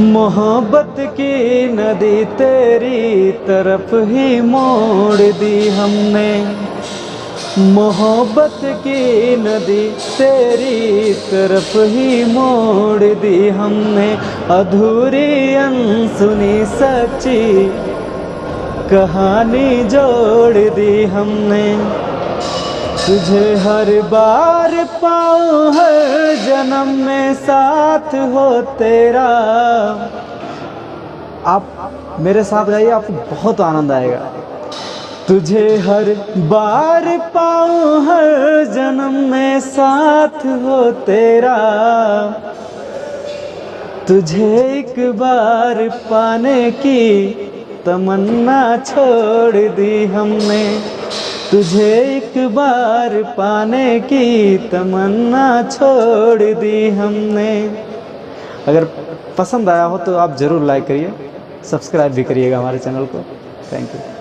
मोहब्बत की नदी तेरी तरफ ही मोड़ दी हमने। मोहब्बत की नदी तेरी तरफ ही मोड़ दी हमने। अधूरी अनसुनी सच्ची कहानी जोड़ दी हमने। तुझे हर बार पाऊँ हर जन्म में साथ हो तेरा। आप मेरे साथ गाइए, आपको बहुत आनंद आएगा। तुझे हर बार पाऊँ हर जन्म में साथ हो तेरा। तुझे एक बार पाने की तमन्ना छोड़ दी हमने। तुझे एक बार पाने की तमन्ना छोड़ दी हमने। अगर पसंद आया हो तो आप ज़रूर लाइक करिए, सब्सक्राइब भी करिएगा हमारे चैनल को। Thank you.